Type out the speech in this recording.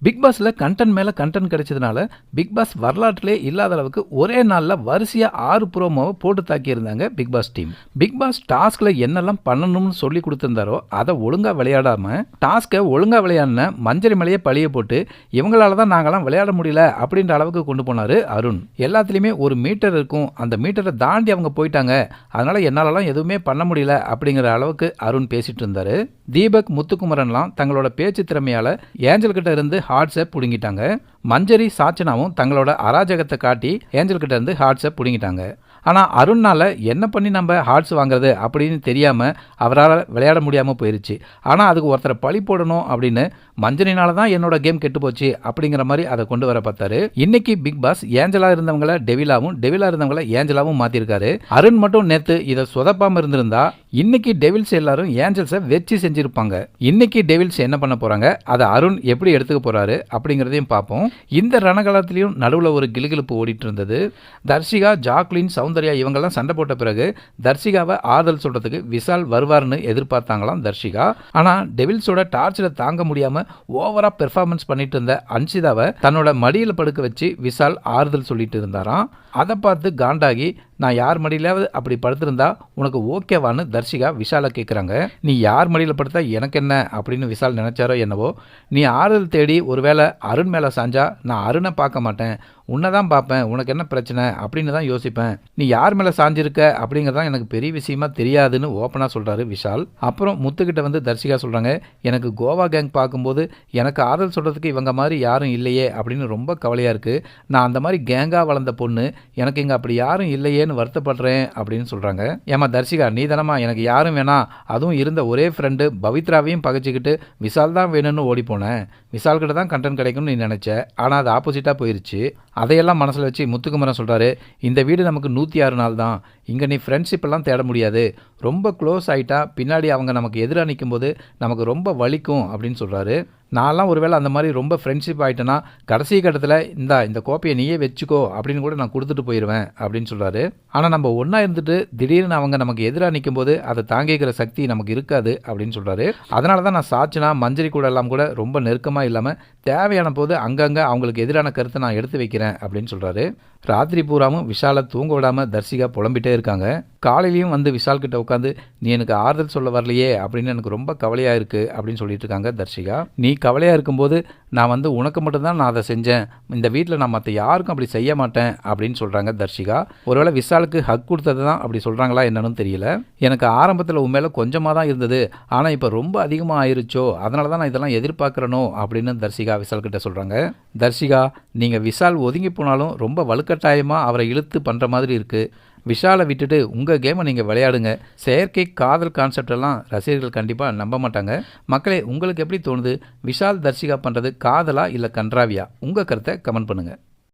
Big பாஸ்ல content மேல content கிடைச்சதுனால big pass வரலாற்றிலே இல்லாத அளவுக்கு ஒரே நாள்ல வரிசையா 6 ப்ரோமோவை போட்டு தாக்கி இருந்தாங்க Bigg Boss team. Bigg Boss டாஸ்க்ல என்னெல்லாம் பண்ணணும்னு சொல்லி கொடுத்திருந்தாரோ அதை ஒழுங்கா விளையாடாம டாஸ்கை ஒழுங்கா விளையாடின மஞ்சரி மலையை பழிய போட்டு இவங்களால தான் நாங்களாம் விளையாட முடியல அப்படின்ற அளவுக்கு கொண்டு போனாரு அருண். எல்லாத்துலயுமே ஒரு மீட்டர் இருக்கும், அந்த மீட்டரை தாண்டி அவங்க போயிட்டாங்க, அதனால என்னாலலாம் எதுவுமே பண்ண முடியல அப்படிங்கிற அளவுக்கு அருண் பேசிட்டு இருந்தாரு. தீபக் முத்துக்குமரன்லாம் தங்களோட பேச்சு திறமையால ஏஞ்சல் கிட்ட இருந்து ஹார்ட்ஸை புடுங்கிட்டாங்க. மஞ்சரி சாச்சனாவும் தங்களோட அராஜகத்தை காட்டி ஏஞ்சல் கிட்ட இருந்து ஹார்ட்ஸை புடுங்கிட்டாங்க. ஆனால் அருணால என்ன பண்ணி நம்ம ஹார்ட்ஸ் வாங்குறது அப்படின்னு தெரியாமல் அவரால் விளையாட முடியாமல் போயிருச்சு. ஆனால் அதுக்கு ஒருத்தரை பழி போடணும் அப்படின்னு மஞ்சரினால தான் என்னோட கேம் கெட்டு போச்சு அப்படிங்கிற மாதிரி அதை கொண்டு வர பார்த்தாரு. இன்னைக்கு பிக் பாஸ் ஏஞ்சலா இருந்தவங்கள டெவிலாவும் டெவிலா இருந்தவங்கள ஏஞ்சலாவும் மாத்திருக்காரு. அருண் மட்டும் நேத்து இதை சொதப்பாம இருந்திருந்தா இன்னைக்கு டெவில்ஸ் எல்லாரும் ஏஞ்சல்ஸை வெச்சு செஞ்சிருப்பாங்க. இன்னைக்கு டெவில்ஸ் என்ன பண்ண போறாங்க, அதை அருண் எப்படி எடுத்துக்க போறாரு அப்படிங்கிறதையும் பார்ப்போம். இந்த ரணகாலத்திலையும் நடுவில் ஒரு கிளுகிழுப்பு ஓடிட்டு இருந்தது. தர்ஷிகா, ஜாக்லின், சௌந்தர்யா இவங்கெல்லாம் சண்டை போட்ட பிறகு தர்ஷிகாவை ஆறுதல் சொல்றதுக்கு விஷால் வருவார்னு எதிர்பார்த்தாங்களாம் தர்ஷிகா. ஆனா டெவில்ஸோட டார்ச்சரை தாங்க முடியாம ஓவரா பெர்ஃபார்மன்ஸ் பண்ணிட்டு இருந்த அன்ஷிதாவை தன்னோட மடியில் படுக்க வச்சு விஷால் ஆறுதல் சொல்லிட்டு இருந்தாராம். அதை பார்த்து காண்டாகி நான் யார் மடியிலாவது அப்படி படுத்திருந்தா உனக்கு ஓகேவான்னு தர்ஷிகா விஷாலை கேட்குறாங்க. நீ யார் மடியில் படுத்தா எனக்கு என்ன அப்படின்னு விஷால் நினைச்சாரோ என்னவோ, நீ ஆறுதல் தேடி ஒருவேளை அருண் மேலே சாஞ்சா நான் அருணை பார்க்க மாட்டேன், உன்னை தான் பார்ப்பேன், உனக்கு என்ன பிரச்சனை அப்படின்னு தான் யோசிப்பேன், நீ யார் மேலே சாஞ்சிருக்க அப்படிங்கிறதான் எனக்கு பெரிய விஷயமா தெரியாதுன்னு ஓப்பனாக சொல்கிறாரு விஷால். அப்புறம் முத்துக்கிட்ட வந்து தர்ஷிகா சொல்கிறாங்க, எனக்கு கோவா கேங் பார்க்கும்போது எனக்கு ஆறுதல் சொல்கிறதுக்கு இவங்க மாதிரி யாரும் இல்லையே அப்படின்னு ரொம்ப கவலையாக இருக்குது. நான் அந்த மாதிரி கேங்காக வளர்ந்த பொண்ணு, எனக்கு இங்கே அப்படி யாரும் இல்லையேன்னு வருத்தப்படுறேன் அப்படின்னு சொல்கிறாங்க. ஏமா தர்ஷிகா, நீ தானம்மா எனக்கு யாரும் வேணாம், அதுவும் இருந்த ஒரே ஃப்ரெண்டு பவித்ராவையும் பகைச்சிக்கிட்டு விஷால் தான் வேணும்னு ஓடி போனேன், விஷால் கிட்ட தான் கண்டென்ட் கிடைக்கும்னு நீ நினச்ச, ஆனால் அது ஆப்போசிட்டாக போயிருச்சு. அதையெல்லாம் மனசில் வச்சு முத்துக்குமரன் சொல்கிறாரு, இந்த வீடு நமக்கு 106 நாள் தான், இங்கே நீ ஃப்ரெண்ட்ஷிப் எல்லாம் தேட முடியாது, ரொம்ப க்ளோஸ் ஆகிட்டா பின்னாடி அவங்க நமக்கு எதிராக நிற்கும் போது நமக்கு ரொம்ப வலிக்கும் அப்படின்னு சொல்கிறாரு. நான்லாம் ஒருவேளை அந்த மாதிரி ரொம்ப ஃப்ரெண்ட்ஷிப் ஆகிட்டேன்னா கடைசி கட்டத்தில் இந்த கோப்பையை நீயே வச்சுக்கோ அப்படின்னு கூட நான் கொடுத்துட்டு போயிடுவேன் அப்படின்னு சொல்கிறாரு. ஆனால் நம்ம ஒன்றா இருந்துட்டு திடீர்னு அவங்க நமக்கு எதிராக நிற்கும் போது அதை தாங்கிக்கிற சக்தி நமக்கு இருக்காது அப்படின்னு சொல்கிறாரு. அதனால தான் நான் சாச்சனா மஞ்சரி கூட எல்லாம் கூட ரொம்ப நெருக்கமாக இல்லாமல் தேவையான போது அங்கங்கே அவங்களுக்கு எதிரான கருத்தை நான் எடுத்து வைக்கிறேன் அப்படின்னு சொல்கிறாரு. ராத்திரி பூராவும் விஷாலை தூங்க விடாமல் தர்ஷிகா புலம்பிட்டே இருக்காங்க. காலையிலையும் வந்து விஷால் கிட்ட உட்காந்து நீ எனக்கு ஆறுதல் சொல்ல வரலையே அப்படின்னு எனக்கு ரொம்ப கவலையாக இருக்குது அப்படின்னு சொல்லிட்டு இருக்காங்க தர்ஷிகா. நீ கவலையாக இருக்கும்போது நான் வந்து உனக்கு மட்டும்தான் நான் அதை செஞ்சேன், இந்த வீட்டில் நான் மற்ற யாருக்கும் அப்படி செய்ய மாட்டேன் அப்படின்னு சொல்கிறாங்க தர்ஷிகா. ஒருவேளை விஷாலுக்கு ஹக் கொடுத்தது தான் அப்படி சொல்கிறாங்களா என்னன்னு தெரியல. எனக்கு ஆரம்பத்தில் உண்மையில கொஞ்சமாக தான் இருந்தது, ஆனால் இப்போ ரொம்ப அதிகமாக ஆயிருச்சோ, அதனால தான் நான் இதெல்லாம் எதிர்பார்க்குறனோ அப்படின்னு தர்ஷிகா விஷால் கிட்ட சொல்கிறாங்க. தர்ஷிகா, நீங்கள் விஷால் ஒதுங்கி போனாலும் ரொம்ப வலுக்கட்டாயமாக அவரை இழுத்து பண்ணுற மாதிரி இருக்குது, விஷாலை விட்டுட்டு உங்கள் கேமை நீங்கள் விளையாடுங்க. செயற்கை காதல் கான்செப்ட் எல்லாம் ரசிகர்கள் கண்டிப்பாக நம்ப மாட்டாங்க. மக்களே, உங்களுக்கு எப்படி தோணுது, விஷால் தர்ஷிகா பண்ணுறது காதலா இல்லை கன்றாவியா? உங்கள் கருத்தை கமெண்ட் பண்ணுங்கள்.